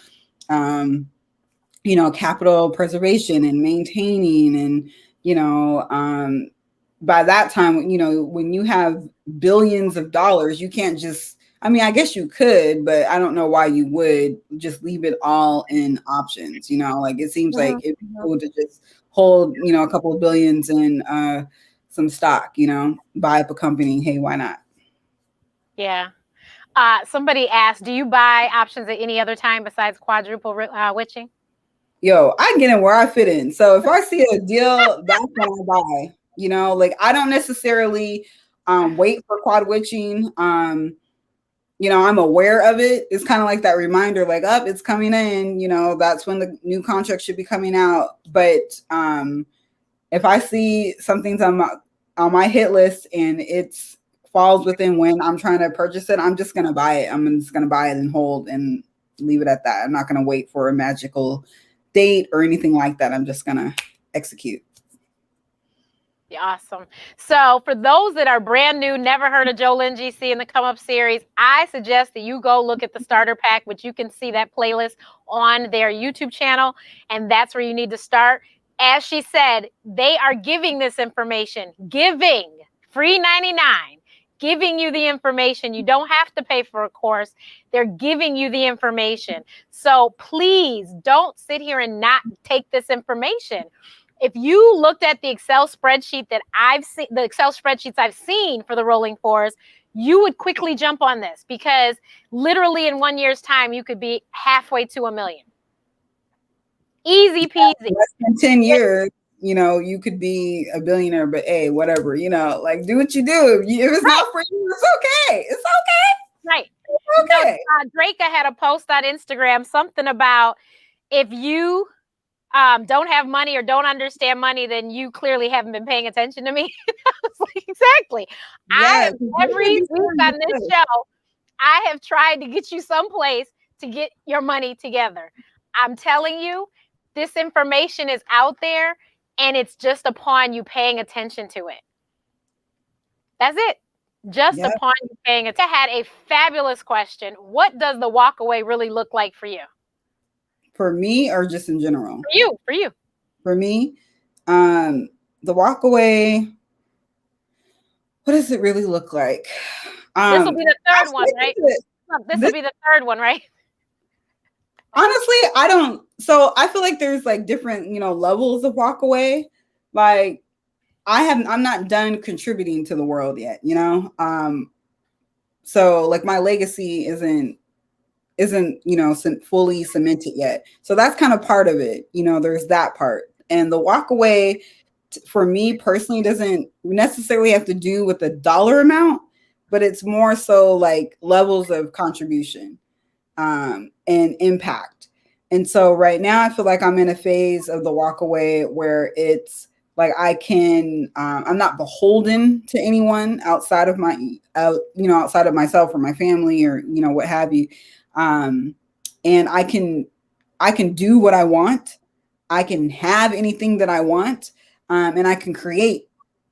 capital preservation and maintaining. And, by that time, when you have billions of dollars, you can't just, I guess you could, but I don't know why you would just leave it all in options. Like it seems like it'd be cool to just hold, a couple of billions in, some stock, buy up a company. Hey, why not? Yeah. Somebody asked, do you buy options at any other time besides quadruple witching? Yo, I get in where I fit in. So if I see a deal, that's when I buy. Like I don't necessarily wait for quad witching. I'm aware of it. It's kind of like that reminder, like, up, it's coming in. That's when the new contract should be coming out. But if I see something's on my hit list and it's falls within when I'm trying to purchase it, I'm just going to buy it. I'm just going to buy it and hold and leave it at that. I'm not going to wait for a magical date or anything like that. I'm just going to execute. Awesome. So for those that are brand new, never heard of Jolyn GC in the Come Up series, I suggest that you go look at the starter pack, which you can see that playlist on their YouTube channel. And that's where you need to start. As she said, they are giving this information, free 99. giving you the information. You don't have to pay for a course. They're giving you the information. So please don't sit here and not take this information. If you looked at the Excel spreadsheet that I've seen, the Excel spreadsheets I've seen for the rolling fours, you would quickly jump on this, because literally in 1 year's time, you could be halfway to $1 million. Easy peasy. Less than 10 years, you know, you could be a billionaire, but hey, whatever, you know, like do what you do. If it's not for you, it's okay. It's okay. Right. It's okay. Draca had a post on Instagram, something about if you don't have money or don't understand money, then you clearly haven't been paying attention to me. I was like, exactly. Yes, Every week on this show, I have tried to get you someplace to get your money together. I'm telling you, this information is out there, and it's just upon you paying attention to it. That's it. Just upon you paying attention. I had a fabulous question. What does the walk away really look like for you? For me, or just in general? For you. For me, the walk away, what does it really look like? This will be the third one, right? This will be the third one, right? Honestly, I don't. So I feel like there's like different, you know, levels of walk away. Like I'm not done contributing to the world yet, you know? So like my legacy isn't, you know, fully cemented yet. So that's kind of part of it. You know, there's that part. And the walk away for me personally doesn't necessarily have to do with the dollar amount, but it's more so like levels of contribution and impact. And so right now I feel like I'm in a phase of the walk away where it's like I can, I'm not beholden to anyone outside of outside of myself or my family or, you know, what have you. And I can do what I want. I can have anything that I want. And I can create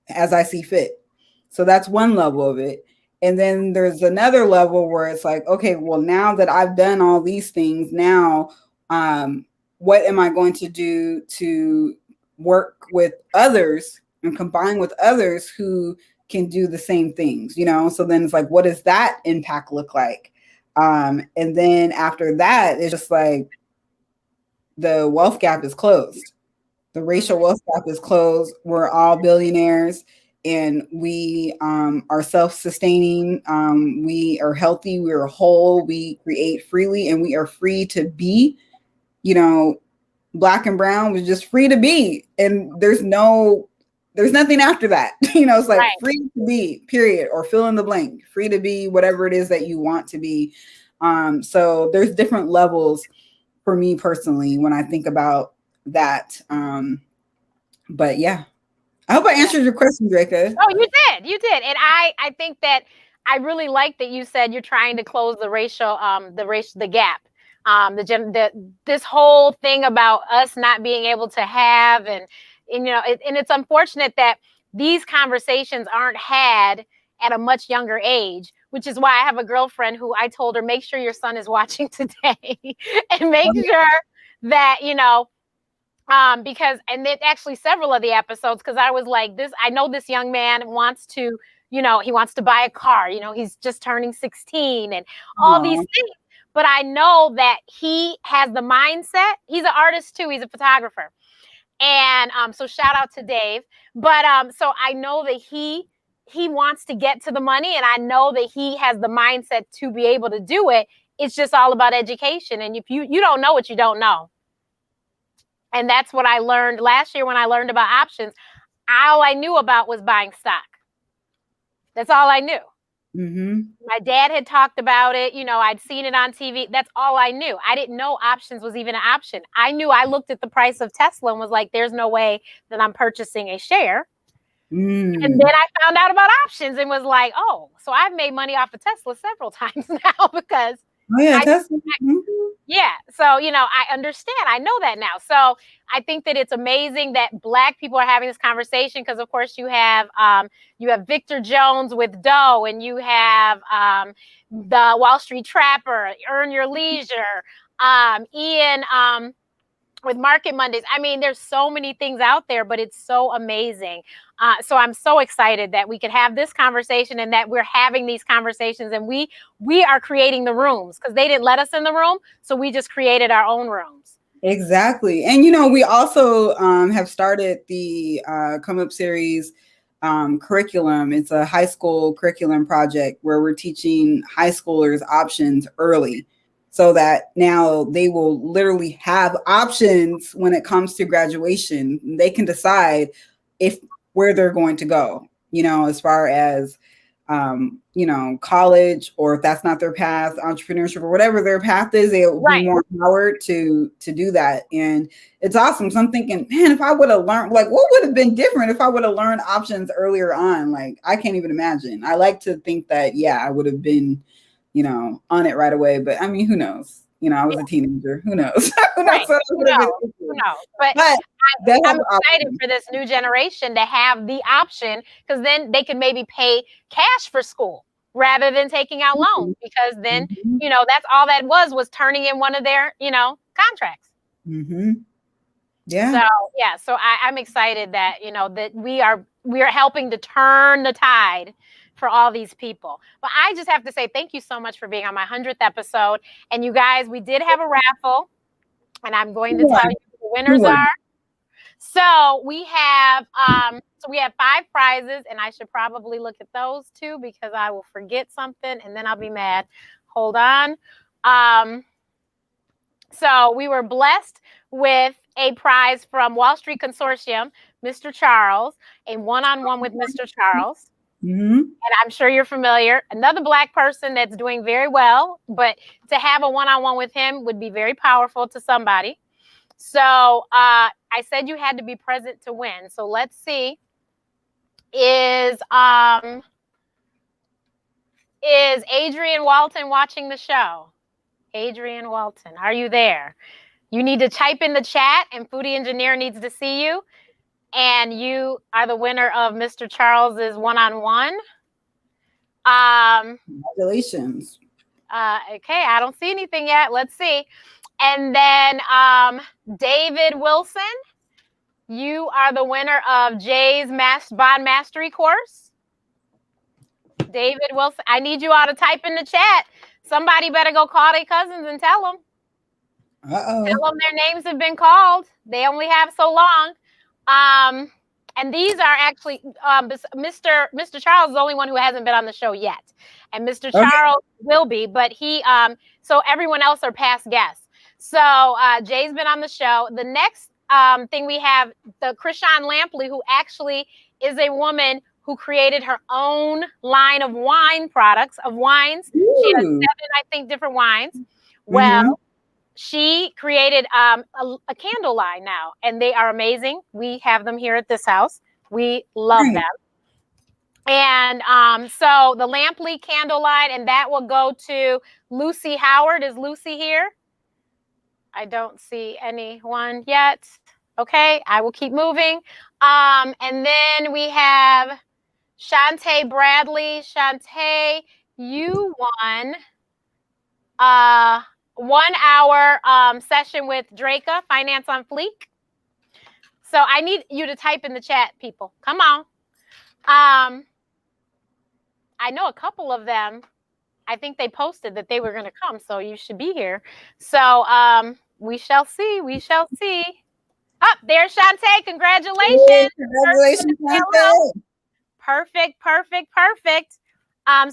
as I see fit. So that's one level of it. And then there's another level where it's like, okay, well, now that I've done all these things, now what am I going to do to work with others and combine with others who can do the same things, you know? So then it's like, what does that impact look like? And then after that, it's just like the wealth gap is closed. The racial wealth gap is closed. We're all billionaires and we are self-sustaining. We are healthy. We are whole. We create freely and we are free to be, you know, Black and brown was just free to be. And there's nothing after that. You know, it's like free to be, period, or fill in the blank, free to be whatever it is that you want to be. So there's different levels for me personally when I think about that. But yeah, I hope I answered your question, Draca. Oh, you did. And I think that I really like that you said you're trying to close the racial, the gap. This whole thing about us not being able to have, and you know, and it's unfortunate that these conversations aren't had at a much younger age, which is why I have a girlfriend who I told her, make sure your son is watching today and make sure that, you know, because, and it actually several of the episodes, because I was like, I know this young man wants to, you know, he wants to buy a car, you know, he's just turning 16 and all these things. But I know that he has the mindset. He's an artist too. He's a photographer. And so shout out to Dave. But so I know that he wants to get to the money, and I know that he has the mindset to be able to do it. It's just all about education. And if you don't know what you don't know. And that's what I learned last year when I learned about options. All I knew about was buying stock. That's all I knew. Mm-hmm. My dad had talked about it. You know, I'd seen it on TV. That's all I knew. I didn't know options was even an option. I knew I looked at the price of Tesla and was like, there's no way that I'm purchasing a share. And then I found out about options and was like, oh, so I've made money off of Tesla several times now because Tesla. Yeah. So, you know, I understand. I know that now. So I think that it's amazing that Black people are having this conversation because, of course, you have Victor Jones with Doe, and you have the Wall Street Trapper, Earn Your Leisure, Ian, with Market Mondays. I mean, there's so many things out there, but it's so amazing. So I'm so excited that we could have this conversation and that we're having these conversations, and we are creating the rooms because they didn't let us in the room. So we just created our own rooms. Exactly. And, you know, we also have started the Come Up series curriculum. It's a high school curriculum project where we're teaching high schoolers options early, so that now they will literally have options when it comes to graduation. They can decide where they're going to go, you know, as far as, you know, college, or if that's not their path, entrepreneurship, or whatever their path is, they'll be more empowered to do that. And it's awesome. So I'm thinking, man, if I would have learned, like, what would have been different if I would have learned options earlier on? Like, I can't even imagine. I like to think that, yeah, I would have been, you know, on it right away. But I mean, who knows? You know, I was a teenager. Who knows? Who knows? Who knows? But I'm excited for this new generation to have the option, because then they can maybe pay cash for school rather than taking out loans, because then, you know, that's all that was turning in one of their, you know, contracts. Yeah. So I'm excited that, you know, that we are helping to turn the tide for all these people. But I just have to say thank you so much for being on my 100th episode. And you guys, we did have a raffle, and I'm going to tell you who the winners are. So we have 5 prizes, and I should probably look at those too, because I will forget something and then I'll be mad. Hold on. So we were blessed with a prize from Wall Street Consortium, Mr. Charles, a one-on-one with Mr. Charles. And I'm sure you're familiar. Another Black person that's doing very well, but to have a one-on-one with him would be very powerful to somebody. So I said you had to be present to win. So let's see. Is Adrian Walton watching the show? Adrian Walton, are you there? You need to type in the chat, and Foodie Engineer needs to see you. And you are the winner of Mr. Charles's one-on-one. Congratulations. Okay, I don't see anything yet. Let's see. And then David Wilson, you are the winner of Jay's Bond Mastery course. David Wilson, I need you all to type in the chat. Somebody better go call their cousins and tell them. Tell them their names have been called. They only have so long. And these are actually Mr. Charles is the only one who hasn't been on the show yet. And Mr. Charles will be, but so everyone else are past guests. So Jay's been on the show. The next thing we have, the Krishan Lampley, who actually is a woman who created her own line of wine products, of wines. Ooh. She has 7, I think, different wines. Well, she created a candle line now, and they are amazing. We have them here at this house. We love them. And so the Lampley candle line, and that will go to Lucy Howard. Is Lucy here? I don't see anyone yet. Okay, I will keep moving. And then we have Shantae Bradley. Shantae, you won 1 hour session with Draca, Finance on Fleek. So I need you to type in the chat, people. Come on. I know a couple of them. I think they posted that they were going to come, so you should be here. So we shall see. We shall see. Up there's Shantae. Congratulations. Yay, congratulations, Shantae. Perfect, perfect, perfect.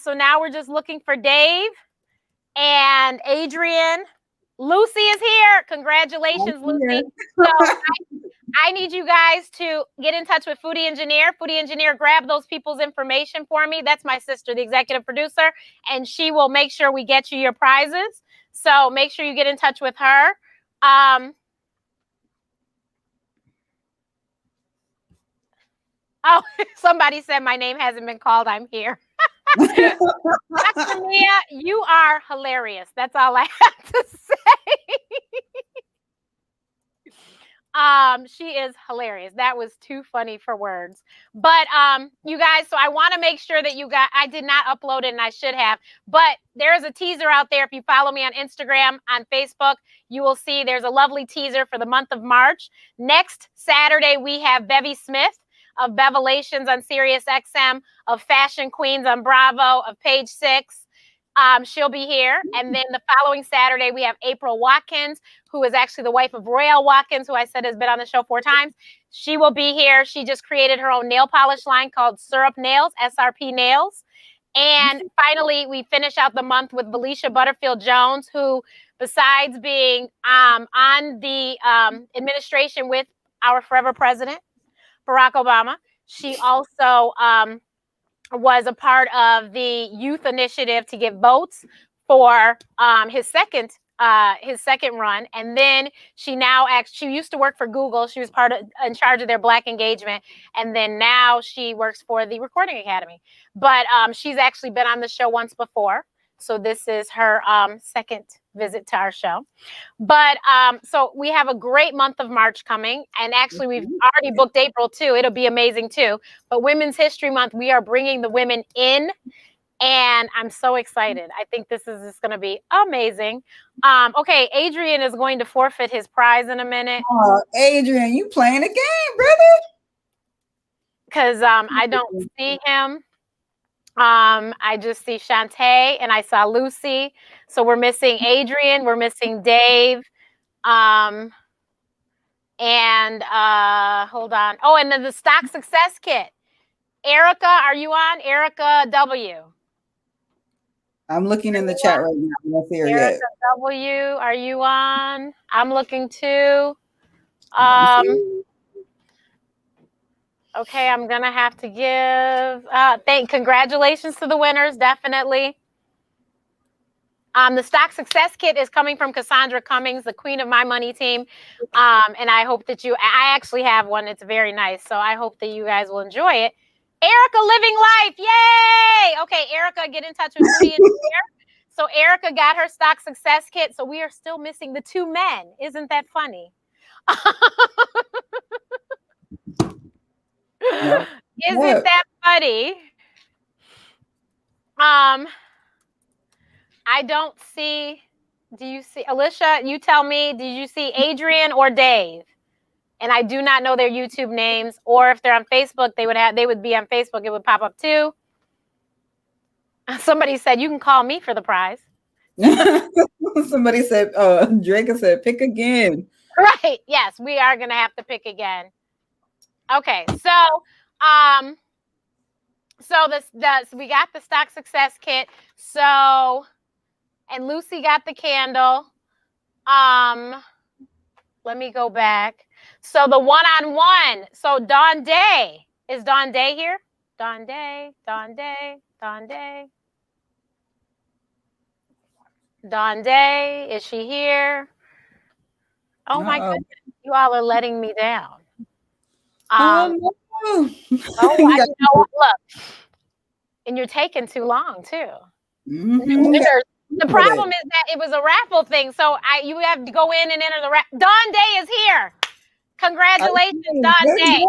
So now we're just looking for Dave and Adrian. Lucy is here. Congratulations, Lucy. So I need you guys to get in touch with Foodie Engineer. Foodie Engineer, grab those people's information for me. That's my sister, the executive producer, and she will make sure we get you your prizes. So make sure you get in touch with her. Oh, somebody said my name hasn't been called. I'm here. Dr. Mia, you are hilarious. That's all I have to say. She is hilarious. That was too funny for words. But you guys, so I want to make sure that I did not upload it and I should have, but there is a teaser out there. If you follow me on Instagram, on Facebook, you will see there's a lovely teaser for the month of March. Next Saturday, we have Bevy Smith of Bevelations on Sirius XM, of Fashion Queens on Bravo, of Page 6. She'll be here. And then the following Saturday, we have April Watkins, who is actually the wife of Royale Watkins, who I said has been on the show 4 times. She will be here. She just created her own nail polish line called Syrup Nails, SRP Nails. And finally, we finish out the month with Felicia Butterfield Jones, who, besides being on the administration with our forever president, Barack Obama, she also was a part of the youth initiative to get votes for his second run. And then she used to work for Google. She was in charge of their Black engagement. And then now she works for the Recording Academy. But she's actually been on the show once before. So this is her second visit to our show. But so we have a great month of March coming. And actually, we've already booked April too. It'll be amazing too. But Women's History Month, we are bringing the women in. And I'm so excited. I think this is just going to be amazing. Okay, Adrian is going to forfeit his prize in a minute. Oh, Adrian, you playing a game, brother? Because I don't see him. I just see Shantae and I saw Lucy. So we're missing Adrian. We're missing Dave. And hold on. Oh, and then the Stock Success Kit. Erica, are you on? Erica W. I'm looking in the chat right now. I'm not there yet. Erica W, are you on? I'm looking too. Okay, I'm gonna have to give congratulations to the winners, definitely. The Stock Success Kit is coming from Cassandra Cummings, the queen of my money team. And I hope that I actually have one. It's very nice. So I hope that you guys will enjoy it. Erica living life. Yay. Okay, Erica, get in touch with me. So Erica got her Stock Success Kit. So we are still missing the 2 men. Isn't that funny? Yep. Isn't that funny? I don't see. Do you see Alicia? You tell me. Did you see Adrian or Dave? And I do not know their YouTube names, or if they're on Facebook, they would be on Facebook. It would pop up too. Somebody said you can call me for the prize. Somebody said, Draco said, pick again. Right. Yes, we are gonna have to pick again. Okay, so we got the Stock Success Kit. So, and Lucy got the candle. Let me go back. So the one-on-one. So Dawn Day. Is Dawn Day here? Dawn Day, Dawn Day, Dawn Day. Dawn Day, is she here? Oh my goodness, you all are letting me down. No. Look, and you're taking too long too. The problem is that it was a raffle thing, so you have to go in and enter the raffle. Dawn Day is here. Congratulations, Dawn Day.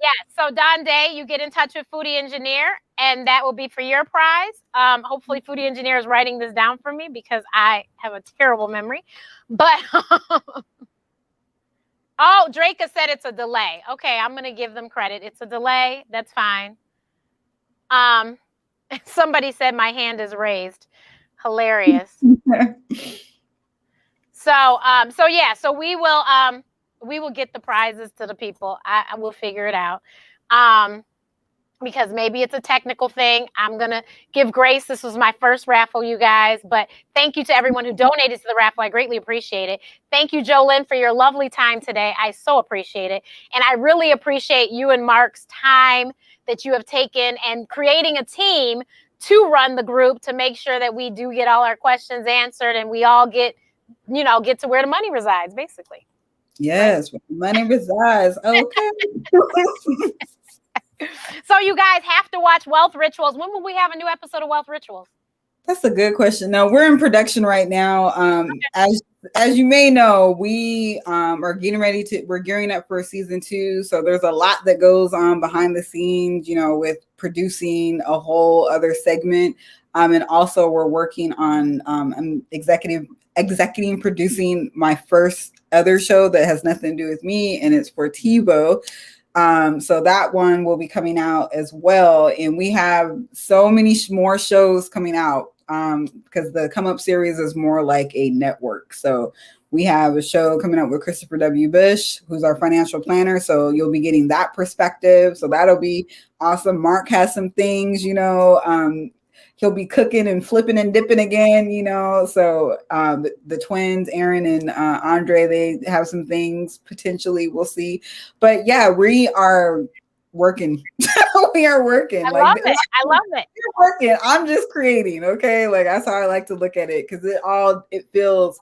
Yes, so Dawn Day, you get in touch with Foodie Engineer, and that will be for your prize. Hopefully, Foodie Engineer is writing this down for me because I have a terrible memory. But oh, Draca said it's a delay. Okay, I'm gonna give them credit. It's a delay. That's fine. Somebody said my hand is raised. Hilarious. So we will get the prizes to the people. I will figure it out. Because maybe it's a technical thing. I'm going to give grace. This was my first raffle, you guys. But thank you to everyone who donated to the raffle. I greatly appreciate it. Thank you, Jolyn, for your lovely time today. I so appreciate it. And I really appreciate you and Mark's time that you have taken and creating a team to run the group to make sure that we do get all our questions answered and we all get to where the money resides, basically. Yes, right? Money resides. Okay. So you guys have to watch Wealth Rituals. When will we have a new episode of Wealth Rituals? That's a good question. No, we're in production right now. As as you may know, we are we're gearing up for season 2. So there's a lot that goes on behind the scenes, you know, with producing a whole other segment. And also we're working on I'm executing producing my first other show that has nothing to do with me, and it's for TiVo. So that one will be coming out as well. And we have so many more shows coming out because the Come Up series is more like a network. So we have a show coming up with Christopher W. Bush, who's our financial planner. So you'll be getting that perspective. So that'll be awesome. Mark has some things, you know, he'll be cooking and flipping and dipping again, you know. So the twins, Aaron and Andre, they have some things potentially. We'll see. But yeah, we are working. We are working. I love it. I love it. We're working. I'm just creating. Okay, like that's how I like to look at it, because it feels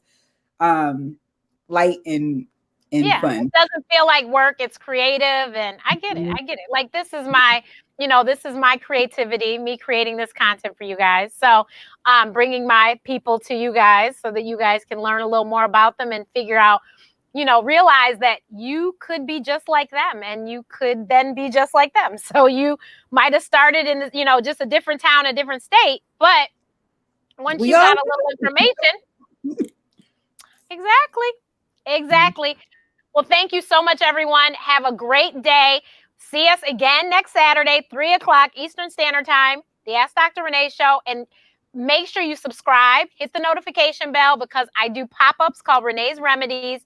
light and fun. It doesn't feel like work. It's creative, and I get it. I get it. Like this is my creativity, me creating this content for you guys. So bringing my people to you guys so that you guys can learn a little more about them and figure out, you know, realize that you could be just like them and you could then be just like them. So you might have started in, you know, just a different town, a different state, but once you got a little information. Exactly. Well, thank you so much, everyone. Have a great day. See us again next Saturday, 3 o'clock Eastern Standard Time, the Ask Dr. Renee Show. And make sure you subscribe, hit the notification bell, because I do pop-ups called Renee's Remedies.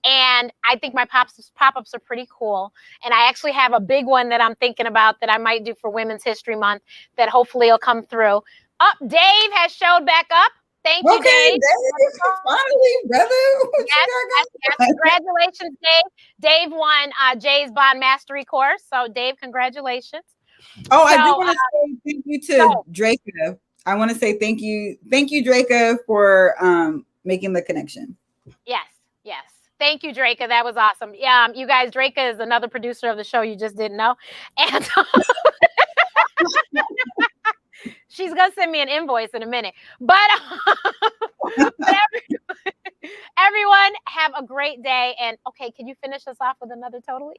And I think my pop-ups are pretty cool. And I actually have a big one that I'm thinking about that I might do for Women's History Month that hopefully will come through. Dave has showed back up. Thank you, Dave. Finally, brother. Yes, congratulations, Dave. Dave won Jay's Bond Mastery course. So, Dave, congratulations. I do want to say thank you to Draca. I want to say thank you, Draca, for making the connection. Yes. Thank you, Draca. That was awesome. Yeah, you guys, Draca is another producer of the show you just didn't know, and she's gonna send me an invoice in a minute. But everyone, have a great day. And okay, can you finish us off with another totally?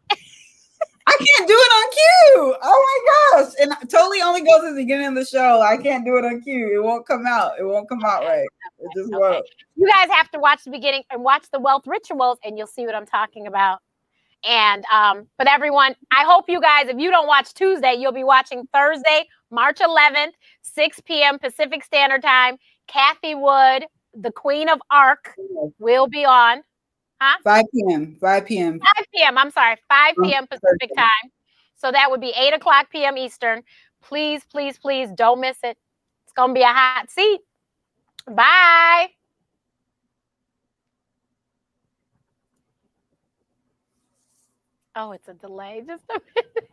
I can't do it on cue. Oh my gosh. And totally only goes at the beginning of the show. I can't do it on cue. It won't come out. It won't come out right. It just won't. You guys have to watch the beginning and watch the wealth rituals, and you'll see what I'm talking about. And but everyone, I hope you guys, if you don't watch Tuesday, you'll be watching Thursday, March 11th, 6 p.m. Pacific Standard Time. Kathy Wood, the Queen of Arc, will be on. 5 p.m. 5 p.m. I'm sorry, 5 p.m. Pacific time. So that would be 8 o'clock p.m. Eastern. Please, please, please don't miss it. It's going to be a hot seat. Bye. Oh, it's a delay. Just a minute.